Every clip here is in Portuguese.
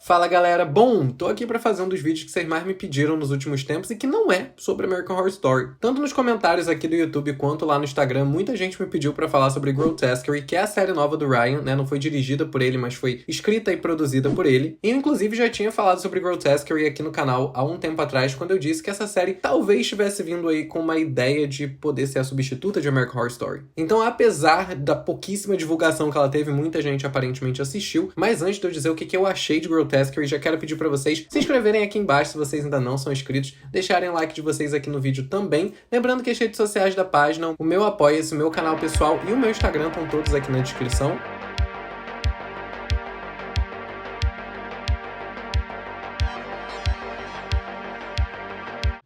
Fala galera, bom, tô aqui pra fazer um dos vídeos que vocês mais me pediram nos últimos tempos e que não é sobre American Horror Story. Tanto nos comentários aqui do YouTube quanto lá no Instagram, muita gente me pediu pra falar sobre Grotesquerie, que é a série nova do Ryan, né? Não foi dirigida por ele, mas foi escrita e produzida por ele. E eu inclusive já tinha falado sobre Grotesquerie aqui no canal há um tempo atrás, quando eu disse que essa série talvez estivesse vindo aí com uma ideia de poder ser a substituta de American Horror Story. Então, apesar da pouquíssima divulgação que ela teve, muita gente aparentemente assistiu, mas antes de eu dizer o que eu achei de Grotesquerie, já quero pedir pra vocês se inscreverem aqui embaixo se vocês ainda não são inscritos, deixarem o like de vocês aqui no vídeo também. Lembrando que as redes sociais da página, o meu Apoia-se, o meu canal pessoal e o meu Instagram estão todos aqui na descrição.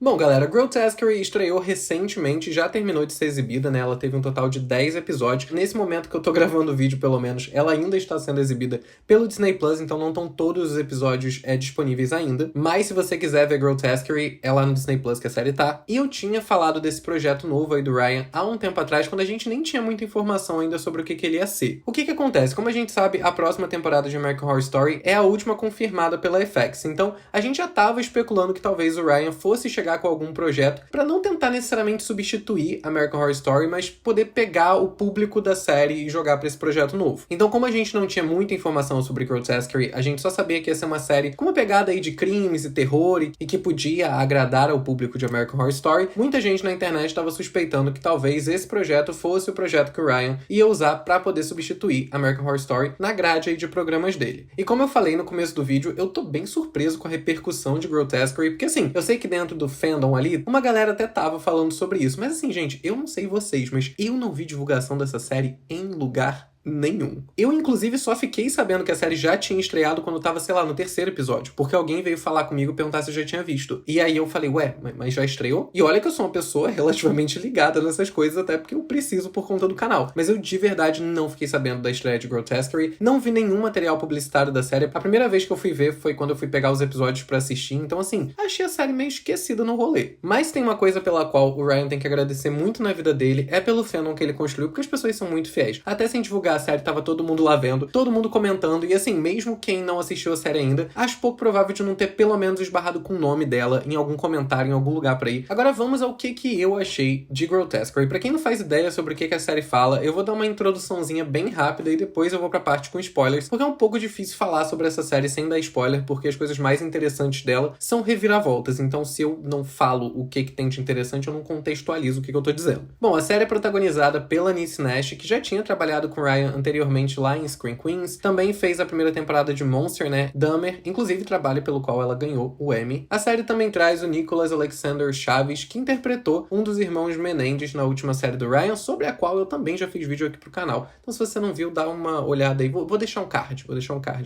Bom, galera, Grotesquerie estreou recentemente, já terminou de ser exibida, né? Ela teve um total de 10 episódios. Nesse momento que eu tô gravando o vídeo, pelo menos, ela ainda está sendo exibida pelo Disney Plus, então não estão todos os episódios disponíveis ainda. Mas se você quiser ver Grotesquerie, é lá no Disney Plus que a série tá. E eu tinha falado desse projeto novo aí do Ryan há um tempo atrás, quando a gente nem tinha muita informação ainda sobre o que ele ia ser. O que acontece? Como a gente sabe, a próxima temporada de American Horror Story é a última confirmada pela FX. Então, a gente já tava especulando que talvez o Ryan fosse chegar com algum projeto pra não tentar necessariamente substituir American Horror Story, mas poder pegar o público da série e jogar pra esse projeto novo. Então, como a gente não tinha muita informação sobre Grotesquerie, a gente só sabia que ia ser uma série com uma pegada aí de crimes e terror e que podia agradar ao público de American Horror Story, muita gente na internet estava suspeitando que talvez esse projeto fosse o projeto que o Ryan ia usar pra poder substituir American Horror Story na grade aí de programas dele. E como eu falei no começo do vídeo, eu tô bem surpreso com a repercussão de Grotesquerie, porque assim, eu sei que dentro do fandom ali, uma galera até tava falando sobre isso. Mas assim, gente, eu não sei vocês, mas eu não vi divulgação dessa série em lugar nenhum. Eu, inclusive, só fiquei sabendo que a série já tinha estreado quando tava, sei lá, no 3º episódio. Porque alguém veio falar comigo e perguntar se eu já tinha visto. E aí eu falei, ué, mas já estreou? E olha que eu sou uma pessoa relativamente ligada nessas coisas, até porque eu preciso por conta do canal. Mas eu, de verdade, não fiquei sabendo da estreia de Grotesquerie. Não vi nenhum material publicitário da série. A primeira vez que eu fui ver foi quando eu fui pegar os episódios pra assistir. Então, assim, achei a série meio esquecida no rolê. Mas tem uma coisa pela qual o Ryan tem que agradecer muito na vida dele, é pelo fandom que ele construiu, porque as pessoas são muito fiéis. Até sem divulgar a série, tava todo mundo lá vendo, todo mundo comentando, e assim, mesmo quem não assistiu a série ainda, acho pouco provável de não ter pelo menos esbarrado com o nome dela em algum comentário, em algum lugar por aí. Agora vamos ao que eu achei de Grotesquerie. Pra quem não faz ideia sobre o que a série fala, eu vou dar uma introduçãozinha bem rápida e depois eu vou pra parte com spoilers, porque é um pouco difícil falar sobre essa série sem dar spoiler, porque as coisas mais interessantes dela são reviravoltas, então se eu não falo o que tem de interessante, eu não contextualizo o que eu tô dizendo. Bom, a série é protagonizada pela Niecy Nash, que já tinha trabalhado com Ryan anteriormente lá em Scream Queens, também fez a primeira temporada de Monster, né, Dahmer, inclusive trabalho pelo qual ela ganhou o Emmy. A série também traz o Nicholas Alexander Chaves, que interpretou um dos irmãos Menendez na última série do Ryan, sobre a qual eu também já fiz vídeo aqui pro canal. Então se você não viu, dá uma olhada aí. Vou deixar um card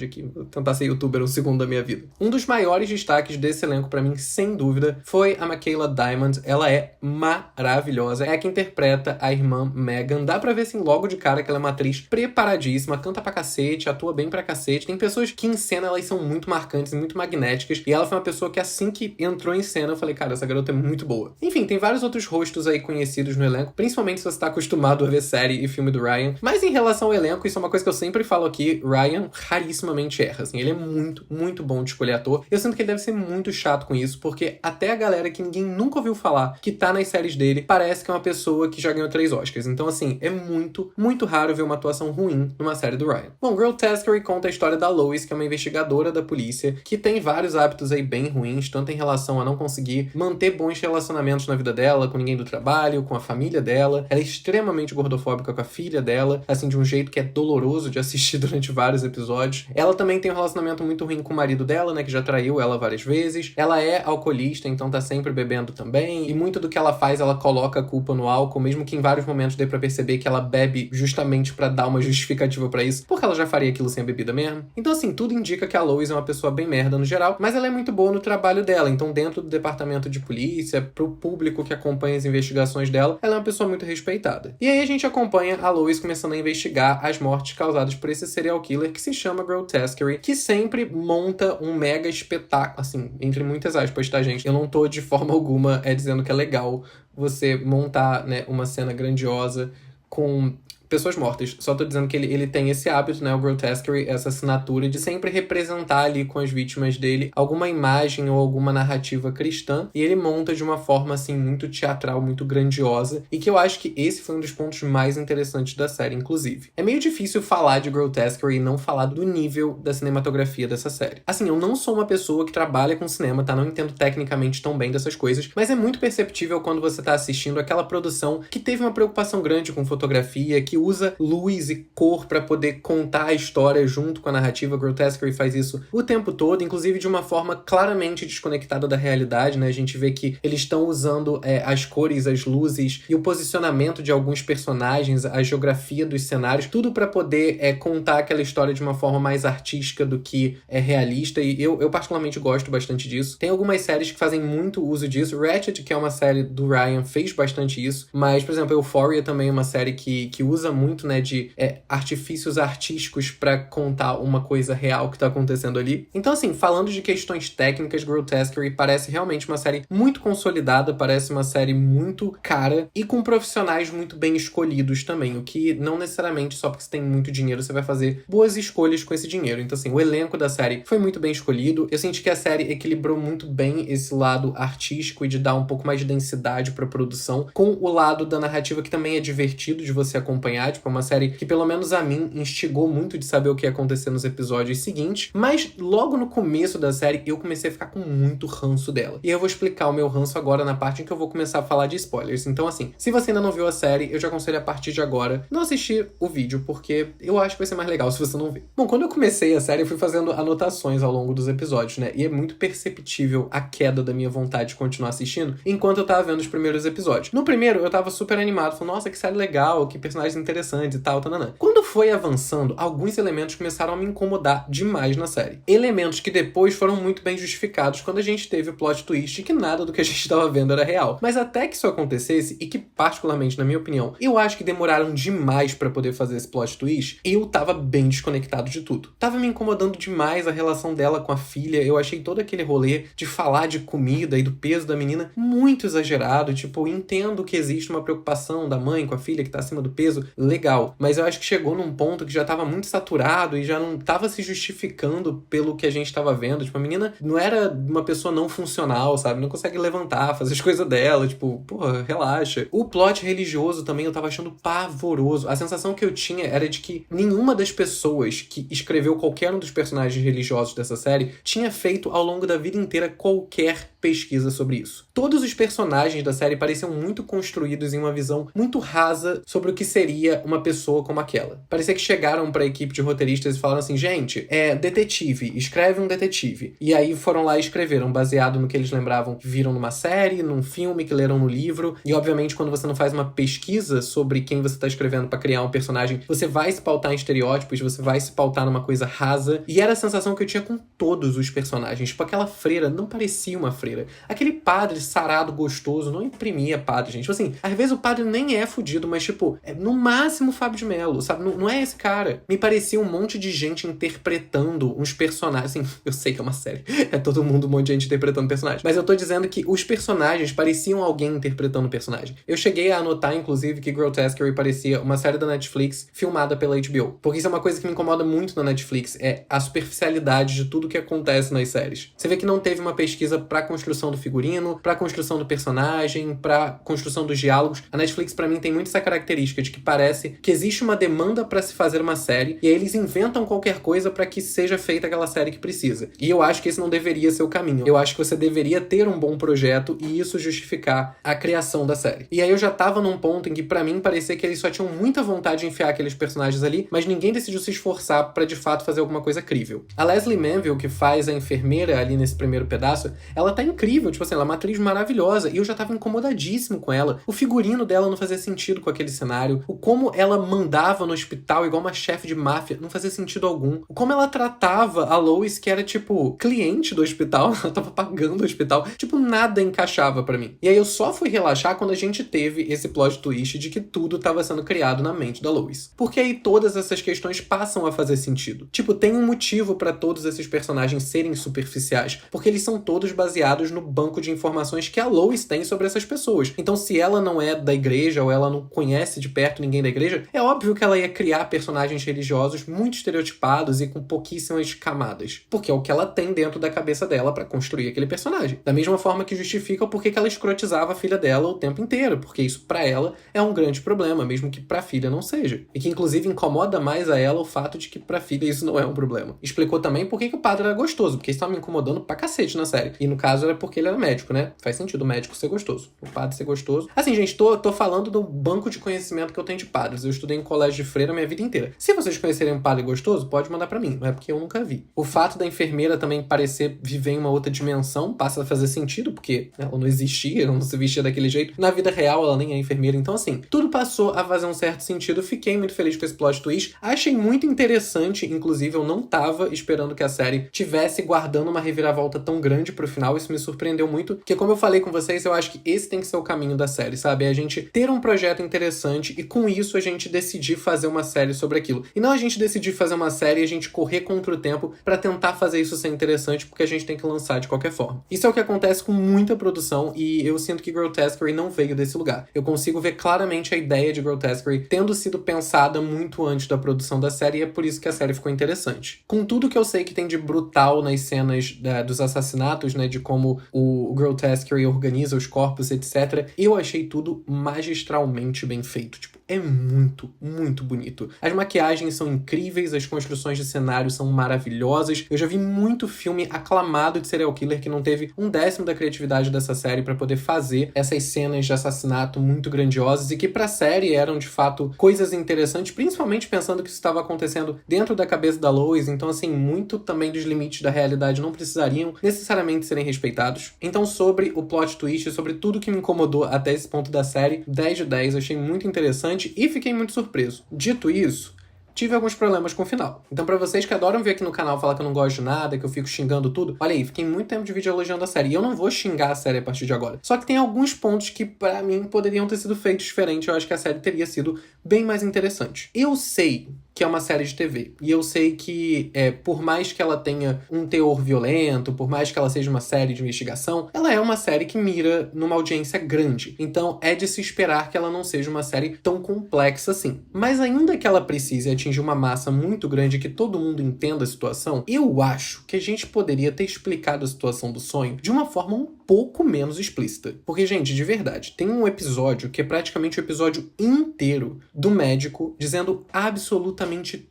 aqui, vou tentar ser youtuber um segundo da minha vida. Um dos maiores destaques desse elenco pra mim, sem dúvida, foi a Michaela Diamond. Ela é maravilhosa, é a que interpreta a irmã Megan. Dá pra ver assim logo de cara que ela é uma atriz preparadíssima, canta pra cacete, atua bem pra cacete. Tem pessoas que em cena elas são muito marcantes, muito magnéticas, e ela foi uma pessoa que assim que entrou em cena eu falei, cara, essa garota é muito boa. Enfim, tem vários outros rostos aí conhecidos no elenco, principalmente se você tá acostumado a ver série e filme do Ryan. Mas em relação ao elenco, isso é uma coisa que eu sempre falo aqui, Ryan rarissimamente erra, assim, ele é muito, muito bom de escolher ator. Eu sinto que ele deve ser muito chato com isso, porque até a galera que ninguém nunca ouviu falar, que tá nas séries dele, parece que é uma pessoa que já ganhou 3 Oscars. Então assim, é muito, muito raro ver uma atuação ruim numa série do Ryan. Bom, Grotesquerie conta a história da Lois, que é uma investigadora da polícia, que tem vários hábitos aí bem ruins, tanto em relação a não conseguir manter bons relacionamentos na vida dela, com ninguém do trabalho, com a família dela. Ela é extremamente gordofóbica com a filha dela, assim, de um jeito que é doloroso de assistir durante vários episódios. Ela também tem um relacionamento muito ruim com o marido dela, né, que já traiu ela várias vezes. Ela é alcoolista, então tá sempre bebendo também, e muito do que ela faz, ela coloca a culpa no álcool, mesmo que em vários momentos dê pra perceber que ela bebe justamente pra dar uma justificativa pra isso, porque ela já faria aquilo sem a bebida mesmo. Então assim, tudo indica que a Lois é uma pessoa bem merda no geral, mas ela é muito boa no trabalho dela, então dentro do departamento de polícia, pro público que acompanha as investigações dela, ela é uma pessoa muito respeitada. E aí a gente acompanha a Lois começando a investigar as mortes causadas por esse serial killer que se chama Grotesquerie, que sempre monta um mega espetáculo, assim, entre muitas aspas, tá, gente? Eu não tô de forma alguma dizendo que é legal você montar, né, uma cena grandiosa com pessoas mortas. Só tô dizendo que ele tem esse hábito, né, o Grotesquerie, essa assinatura de sempre representar ali com as vítimas dele alguma imagem ou alguma narrativa cristã, e ele monta de uma forma, assim, muito teatral, muito grandiosa, e que eu acho que esse foi um dos pontos mais interessantes da série, inclusive. É meio difícil falar de Grotesquerie e não falar do nível da cinematografia dessa série. Assim, eu não sou uma pessoa que trabalha com cinema, tá? Não entendo tecnicamente tão bem dessas coisas, mas é muito perceptível quando você tá assistindo aquela produção que teve uma preocupação grande com fotografia, que usa luz e cor pra poder contar a história junto com a narrativa. Grotesquerie faz isso o tempo todo, inclusive de uma forma claramente desconectada da realidade, né? A gente vê que eles estão usando as cores, as luzes e o posicionamento de alguns personagens, a geografia dos cenários, tudo pra poder contar aquela história de uma forma mais artística do que realista, e eu particularmente gosto bastante disso. Tem algumas séries que fazem muito uso disso. Ratchet, que é uma série do Ryan, fez bastante isso, mas, por exemplo, Euphoria também é uma série que usa muito, né, de artifícios artísticos pra contar uma coisa real que tá acontecendo ali. Então, assim, falando de questões técnicas, Grotesquerie parece realmente uma série muito consolidada, parece uma série muito cara e com profissionais muito bem escolhidos também, o que não necessariamente só porque você tem muito dinheiro você vai fazer boas escolhas com esse dinheiro. Então, assim, o elenco da série foi muito bem escolhido. Eu senti que a série equilibrou muito bem esse lado artístico e de dar um pouco mais de densidade pra produção, com o lado da narrativa que também é divertido de você acompanhar. Tipo, é uma série que, pelo menos a mim, instigou muito de saber o que ia acontecer nos episódios seguintes, mas logo no começo da série eu comecei a ficar com muito ranço dela. E eu vou explicar o meu ranço agora na parte em que eu vou começar a falar de spoilers. Então, assim, se você ainda não viu a série, eu te aconselho a partir de agora não assistir o vídeo, porque eu acho que vai ser mais legal se você não ver. Bom, quando eu comecei a série, eu fui fazendo anotações ao longo dos episódios, né? E é muito perceptível a queda da minha vontade de continuar assistindo enquanto eu tava vendo os primeiros episódios. No primeiro, eu tava super animado, falando, nossa, que série legal, que personagens interessantes e tal, tananã. Quando foi avançando, alguns elementos começaram a me incomodar demais na série. Elementos que depois foram muito bem justificados quando a gente teve o plot twist de que nada do que a gente tava vendo era real. Mas até que isso acontecesse, e que particularmente, na minha opinião, eu acho que demoraram demais pra poder fazer esse plot twist, eu tava bem desconectado de tudo. Tava me incomodando demais a relação dela com a filha, eu achei todo aquele rolê de falar de comida e do peso da menina muito exagerado. Tipo, entendo que existe uma preocupação da mãe com a filha que tá acima do peso, legal, mas eu acho que chegou num ponto que já tava muito saturado e já não tava se justificando pelo que a gente tava vendo. Tipo, a menina não era uma pessoa não funcional, sabe? Não consegue levantar, fazer as coisas dela, tipo, porra, relaxa. O plot religioso também eu tava achando pavoroso. A sensação que eu tinha era de que nenhuma das pessoas que escreveu qualquer um dos personagens religiosos dessa série tinha feito ao longo da vida inteira qualquer pesquisa sobre isso. Todos os personagens da série pareciam muito construídos em uma visão muito rasa sobre o que seria uma pessoa como aquela. Parecia que chegaram pra equipe de roteiristas e falaram assim, gente, detetive, escreve um detetive. E aí foram lá e escreveram, baseado no que eles lembravam, viram numa série, num filme, que leram no livro. E obviamente quando você não faz uma pesquisa sobre quem você tá escrevendo pra criar um personagem, você vai se pautar em estereótipos, você vai se pautar numa coisa rasa. E era a sensação que eu tinha com todos os personagens. Tipo, aquela freira não parecia uma freira. Aquele padre sarado, gostoso, não imprimia padre, gente. Tipo assim, às vezes o padre nem é fudido, mas tipo, no máximo Fábio de Mello, sabe? Não é esse cara. Me parecia um monte de gente interpretando uns personagens. Assim, eu sei que é uma série. É todo mundo, um monte de gente interpretando personagens. Mas eu tô dizendo que os personagens pareciam alguém interpretando o personagem. Eu cheguei a anotar, inclusive, que Grotesquerie parecia uma série da Netflix filmada pela HBO. Porque isso é uma coisa que me incomoda muito na Netflix, é a superficialidade de tudo que acontece nas séries. Você vê que não teve uma pesquisa pra construção do figurino, pra construção do personagem, pra construção dos diálogos. A Netflix, pra mim, tem muito essa característica de que parece que existe uma demanda pra se fazer uma série, e aí eles inventam qualquer coisa pra que seja feita aquela série que precisa. E eu acho que esse não deveria ser o caminho. Eu acho que você deveria ter um bom projeto e isso justificar a criação da série. E aí eu já tava num ponto em que, pra mim, parecia que eles só tinham muita vontade de enfiar aqueles personagens ali, mas ninguém decidiu se esforçar pra, de fato, fazer alguma coisa crível. A Leslie Manville, que faz a enfermeira ali nesse primeiro pedaço, ela tá incrível, tipo assim, ela é uma atriz maravilhosa, e eu já tava incomodadíssimo com ela. O figurino dela não fazia sentido com aquele cenário, o como ela mandava no hospital igual uma chefe de máfia não fazia sentido algum, o como ela tratava a Lois, que era tipo cliente do hospital, ela tava pagando o hospital, tipo, nada encaixava pra mim. E aí eu só fui relaxar quando a gente teve esse plot twist de que tudo tava sendo criado na mente da Lois, porque aí todas essas questões passam a fazer sentido. Tipo, tem um motivo pra todos esses personagens serem superficiais, porque eles são todos baseados baseados no banco de informações que a Lois tem sobre essas pessoas. Então, se ela não é da igreja ou ela não conhece de perto ninguém da igreja, é óbvio que ela ia criar personagens religiosos muito estereotipados e com pouquíssimas camadas. Porque é o que ela tem dentro da cabeça dela pra construir aquele personagem. Da mesma forma que justifica o porquê que ela escrotizava a filha dela o tempo inteiro, porque isso pra ela é um grande problema, mesmo que pra filha não seja. E que inclusive incomoda mais a ela o fato de que pra filha isso não é um problema. Explicou também por que o padre era gostoso, porque isso tava me incomodando pra cacete na série. E no caso era porque ele era médico, né? Faz sentido o médico ser gostoso, o padre ser gostoso. Assim, gente, tô falando do banco de conhecimento que eu tenho de padres. Eu estudei em colégio de freira a minha vida inteira. Se vocês conhecerem um padre gostoso, pode mandar pra mim, não é porque eu nunca vi. O fato da enfermeira também parecer viver em uma outra dimensão passa a fazer sentido, porque ela não existia, ela não se vestia daquele jeito. Na vida real, ela nem é enfermeira. Então, assim, tudo passou a fazer um certo sentido. Fiquei muito feliz com esse plot twist. Achei muito interessante, inclusive, eu não tava esperando que a série tivesse guardando uma reviravolta tão grande pro final. Isso me surpreendeu muito, porque como eu falei com vocês, eu acho que esse tem que ser o caminho da série, sabe? É a gente ter um projeto interessante e com isso a gente decidir fazer uma série sobre aquilo. E não a gente decidir fazer uma série e a gente correr contra o tempo pra tentar fazer isso ser interessante, porque a gente tem que lançar de qualquer forma. Isso é o que acontece com muita produção e eu sinto que Grotesquerie não veio desse lugar. Eu consigo ver claramente a ideia de Grotesquerie tendo sido pensada muito antes da produção da série e é por isso que a série ficou interessante. Com tudo que eu sei que tem de brutal nas cenas dos assassinatos, né, de como o Grotesquerie organiza os corpos, etc., eu achei tudo magistralmente bem feito. Tipo, é muito, muito bonito. As maquiagens são incríveis, as construções de cenário são maravilhosas. Eu já vi muito filme aclamado de serial killer que não teve um décimo da criatividade dessa série pra poder fazer essas cenas de assassinato muito grandiosas e que pra série eram, de fato, coisas interessantes, principalmente pensando que isso estava acontecendo dentro da cabeça da Lois. Então, assim, muito também dos limites da realidade não precisariam necessariamente serem respeitados. Então, sobre o plot twist, sobre tudo que me incomodou até esse ponto da série, 10 de 10, achei muito interessante e fiquei muito surpreso. Dito isso, tive alguns problemas com o final. Então, pra vocês que adoram ver aqui no canal falar que eu não gosto de nada, que eu fico xingando tudo, olha aí, fiquei muito tempo de vídeo elogiando a série. E eu não vou xingar a série a partir de agora. Só que tem alguns pontos que, pra mim, poderiam ter sido feitos diferente. Eu acho que a série teria sido bem mais interessante. Eu sei que é uma série de TV. E eu sei que, por mais que ela tenha um teor violento, por mais que ela seja uma série de investigação, ela é uma série que mira numa audiência grande. Então, é de se esperar que ela não seja uma série tão complexa assim. Mas ainda que ela precise atingir uma massa muito grande que todo mundo entenda a situação, eu acho que a gente poderia ter explicado a situação do sonho de uma forma um pouco menos explícita. Porque, gente, de verdade, tem um episódio que é praticamente o episódio inteiro do médico dizendo absolutamente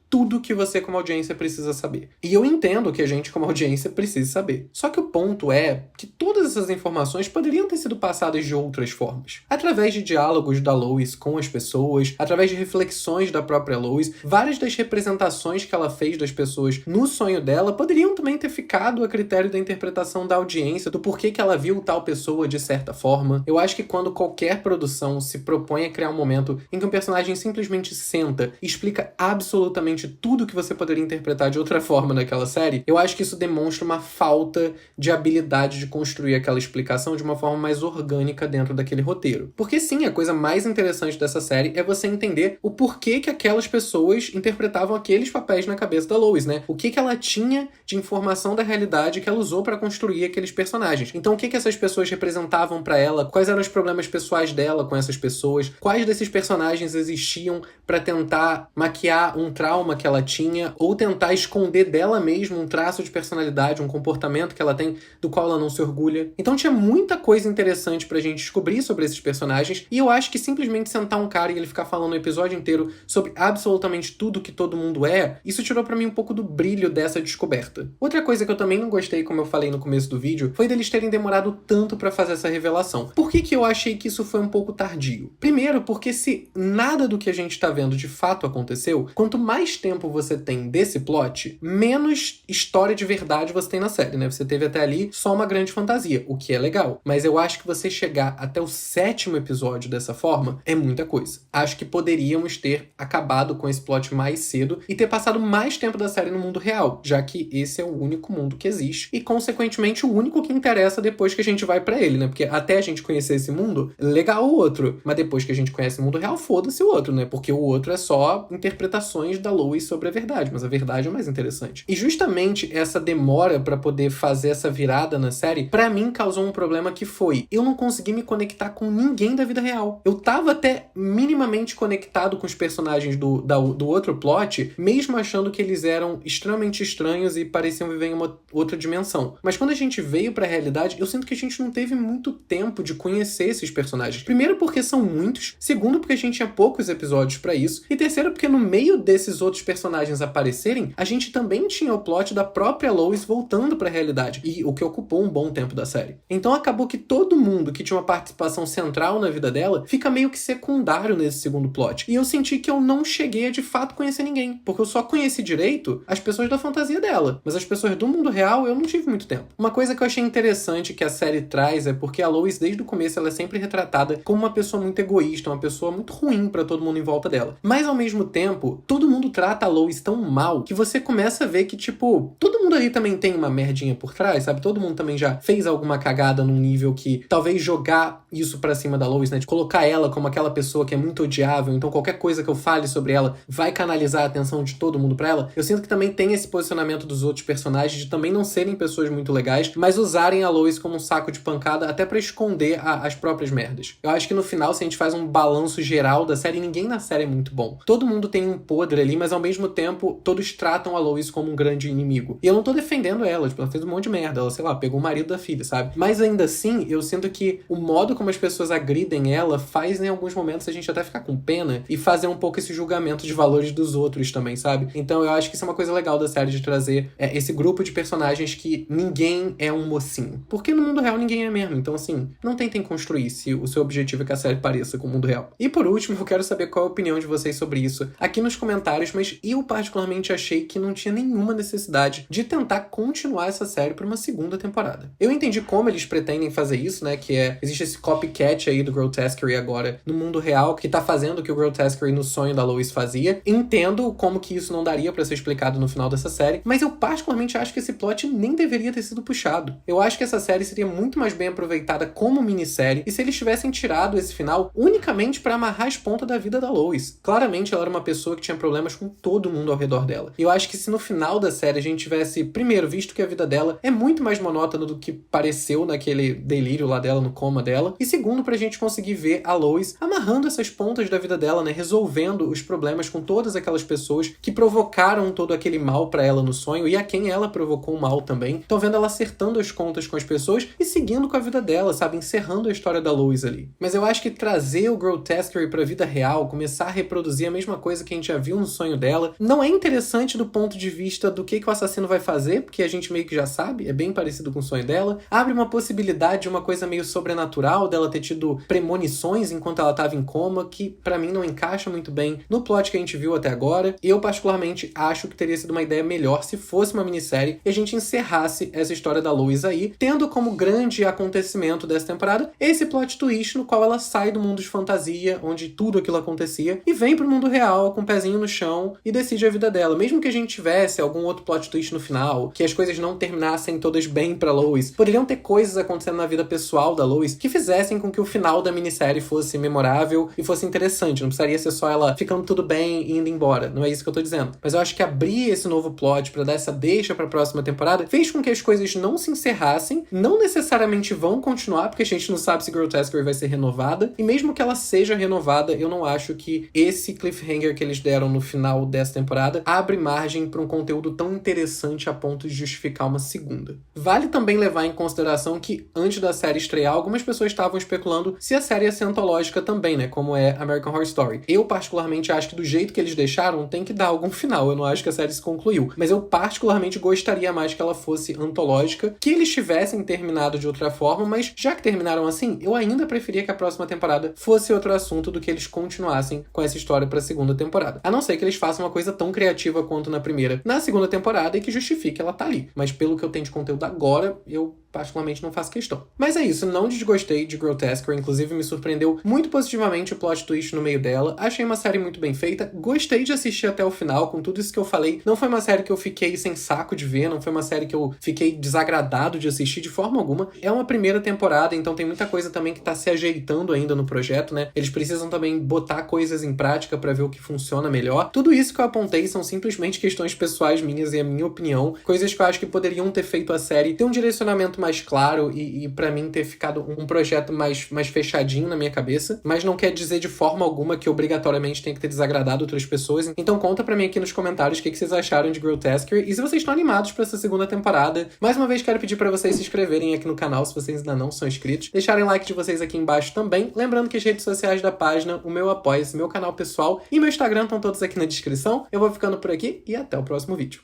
tudo que você como audiência precisa saber. E eu entendo que a gente como audiência precisa saber. Só que o ponto é que todas essas informações poderiam ter sido passadas de outras formas. Através de diálogos da Lois com as pessoas, através de reflexões da própria Lois, várias das representações que ela fez das pessoas no sonho dela poderiam também ter ficado a critério da interpretação da audiência, do porquê que ela viu tal pessoa de certa forma. Eu acho que quando qualquer produção se propõe a criar um momento em que um personagem simplesmente senta e explica absolutamente tudo que você poderia interpretar de outra forma naquela série, eu acho que isso demonstra uma falta de habilidade de construir aquela explicação de uma forma mais orgânica dentro daquele roteiro. Porque sim, a coisa mais interessante dessa série é você entender o porquê que aquelas pessoas interpretavam aqueles papéis na cabeça da Lois, né? O que ela tinha de informação da realidade que ela usou pra construir aqueles personagens. Então, o que essas pessoas representavam pra ela, quais eram os problemas pessoais dela com essas pessoas, quais desses personagens existiam pra tentar maquiar um trauma que ela tinha, ou tentar esconder dela mesma um traço de personalidade, um comportamento que ela tem, do qual ela não se orgulha. Então tinha muita coisa interessante pra gente descobrir sobre esses personagens, e eu acho que simplesmente sentar um cara e ele ficar falando o episódio inteiro sobre absolutamente tudo que todo mundo é, isso tirou pra mim um pouco do brilho dessa descoberta. Outra coisa que eu também não gostei, como eu falei no começo do vídeo, foi deles terem demorado tanto pra fazer essa revelação. Por que eu achei que isso foi um pouco tardio? Primeiro, porque se nada do que a gente tá vendo de fato aconteceu, quanto mais tempo você tem desse plot, menos história de verdade você tem na série, né? Você teve até ali só uma grande fantasia, o que é legal. Mas eu acho que você chegar até o 7º episódio dessa forma é muita coisa. Acho que poderíamos ter acabado com esse plot mais cedo e ter passado mais tempo da série no mundo real, já que esse é o único mundo que existe e, consequentemente, o único que interessa depois que a gente vai pra ele, né? Porque até a gente conhecer esse mundo, legal o outro. Mas depois que a gente conhece o mundo real, foda-se o outro, né? Porque o outro é só interpretações da Lois sobre a verdade, mas a verdade é mais interessante. E justamente essa demora pra poder fazer essa virada na série, pra mim causou um problema que foi, eu não consegui me conectar com ninguém da vida real. Eu tava até minimamente conectado com os personagens do outro plot, mesmo achando que eles eram extremamente estranhos e pareciam viver em uma outra dimensão. Mas quando a gente veio pra realidade, eu sinto que a gente não teve muito tempo de conhecer esses personagens. Primeiro porque são muitos, segundo porque a gente tinha poucos episódios pra isso, e terceiro porque no meio desses outros personagens aparecerem, a gente também tinha o plot da própria Lois voltando pra realidade, e o que ocupou um bom tempo da série. Então acabou que todo mundo que tinha uma participação central na vida dela fica meio que secundário nesse segundo plot. E eu senti que eu não cheguei a de fato conhecer ninguém, porque eu só conheci direito as pessoas da fantasia dela, mas as pessoas do mundo real eu não tive muito tempo. Uma coisa que eu achei interessante que a série traz é porque a Lois, desde o começo, ela é sempre retratada como uma pessoa muito egoísta, uma pessoa muito ruim pra todo mundo em volta dela. Mas ao mesmo tempo, todo mundo trata a Lois tão mal que você começa a ver que, tipo, todo mundo ali também tem uma merdinha por trás, sabe? Todo mundo também já fez alguma cagada num nível que talvez jogar isso pra cima da Lois, né? De colocar ela como aquela pessoa que é muito odiável, então qualquer coisa que eu fale sobre ela vai canalizar a atenção de todo mundo pra ela. Eu sinto que também tem esse posicionamento dos outros personagens de também não serem pessoas muito legais, mas usarem a Lois como um saco de pancada até pra esconder as próprias merdas. Eu acho que no final, se a gente faz um balanço geral da série, ninguém na série é muito bom. Todo mundo tem um podre ali, mas ao mesmo tempo, todos tratam a Lois como um grande inimigo. E eu não tô defendendo ela, tipo, ela fez um monte de merda, ela, sei lá, pegou o marido da filha, sabe? Mas ainda assim, eu sinto que o modo como as pessoas agridem ela faz, em alguns momentos, a gente até ficar com pena e fazer um pouco esse julgamento de valores dos outros também, sabe? Então eu acho que isso é uma coisa legal da série de trazer esse grupo de personagens que ninguém é um mocinho. Porque no mundo real ninguém é mesmo. Então, assim, não tentem construir se o seu objetivo é que a série pareça com o mundo real. E por último, eu quero saber qual é a opinião de vocês sobre isso aqui nos comentários, mas eu particularmente achei que não tinha nenhuma necessidade de tentar continuar essa série para uma segunda temporada. Eu entendi como eles pretendem fazer isso, né? Que existe esse copycat aí do Grotesquerie agora no mundo real, que tá fazendo o que o Grotesquerie no sonho da Lois fazia. Entendo como que isso não daria pra ser explicado no final dessa série, mas eu particularmente acho que esse plot nem deveria ter sido puxado. Eu acho que essa série seria muito mais bem aproveitada como minissérie, e se eles tivessem tirado esse final unicamente pra amarrar as pontas da vida da Lois. Claramente ela era uma pessoa que tinha problemas com todo mundo ao redor dela. E eu acho que se no final da série a gente tivesse, primeiro, visto que a vida dela é muito mais monótona do que pareceu naquele delírio lá dela, no coma dela, e segundo, pra gente conseguir ver a Lois amarrando essas pontas da vida dela, né, resolvendo os problemas com todas aquelas pessoas que provocaram todo aquele mal pra ela no sonho e a quem ela provocou o mal também. Então vendo ela acertando as contas com as pessoas e seguindo com a vida dela, sabe, encerrando a história da Lois ali. Mas eu acho que trazer o Grotesquerie pra vida real, começar a reproduzir a mesma coisa que a gente já viu no sonho dela, não é interessante do ponto de vista do que o assassino vai fazer, porque a gente meio que já sabe, é bem parecido com o sonho dela. Abre uma possibilidade de uma coisa meio sobrenatural, dela ter tido premonições enquanto ela tava em coma, que pra mim não encaixa muito bem no plot que a gente viu até agora. Eu particularmente acho que teria sido uma ideia melhor se fosse uma minissérie e a gente encerrasse essa história da Lois aí, tendo como grande acontecimento dessa temporada esse plot twist no qual ela sai do mundo de fantasia, onde tudo aquilo acontecia, e vem pro mundo real com o pezinho no chão e decide a vida dela. Mesmo que a gente tivesse algum outro plot twist no final, que as coisas não terminassem todas bem pra Lois, poderiam ter coisas acontecendo na vida pessoal da Lois que fizessem com que o final da minissérie fosse memorável e fosse interessante. Não precisaria ser só ela ficando tudo bem e indo embora. Não é isso que eu tô dizendo. Mas eu acho que abrir esse novo plot pra dar essa deixa pra próxima temporada fez com que as coisas não se encerrassem, não necessariamente vão continuar, porque a gente não sabe se Grotesquerie vai ser renovada, e mesmo que ela seja renovada, eu não acho que esse cliffhanger que eles deram no final dessa temporada abre margem pra um conteúdo tão interessante a ponto de justificar uma segunda. Vale também levar em consideração que, antes da série estrear, algumas pessoas estavam especulando se a série ia ser antológica também, né, como é American Horror Story. Eu, particularmente, acho que do jeito que eles deixaram, tem que dar algum final. Eu não acho que a série se concluiu. Mas eu, particularmente, gostaria mais que ela fosse antológica, que eles tivessem terminado de outra forma, mas já que terminaram assim, eu ainda preferia que a próxima temporada fosse outro assunto do que eles continuassem com essa história pra segunda temporada. A não ser que eles façam uma coisa tão criativa quanto na primeira, na segunda temporada, e que justifique ela tá ali. Mas pelo que eu tenho de conteúdo agora, eu particularmente não faço questão. Mas é isso, não desgostei de Grotesquerie, inclusive me surpreendeu muito positivamente o plot twist no meio dela. Achei uma série muito bem feita, gostei de assistir até o final, com tudo isso que eu falei. Não foi uma série que eu fiquei sem saco de ver, não foi uma série que eu fiquei desagradado de assistir de forma alguma. É uma primeira temporada, então tem muita coisa também que tá se ajeitando ainda no projeto, né? Eles precisam também botar coisas em prática pra ver o que funciona melhor. Tudo Tudo isso que eu apontei são simplesmente questões pessoais minhas e a minha opinião, coisas que eu acho que poderiam ter feito a série ter um direcionamento mais claro e para mim ter ficado um projeto mais fechadinho na minha cabeça, mas não quer dizer de forma alguma que obrigatoriamente tem que ter desagradado outras pessoas. Então conta pra mim aqui nos comentários o que vocês acharam de Grotesquer e se vocês estão animados pra essa segunda temporada. Mais uma vez quero pedir pra vocês se inscreverem aqui no canal se vocês ainda não são inscritos, deixarem like de vocês aqui embaixo também, lembrando que as redes sociais da página, o meu Apoia-se, meu canal pessoal e meu Instagram estão todos aqui na descrição. Eu vou ficando por aqui e até o próximo vídeo.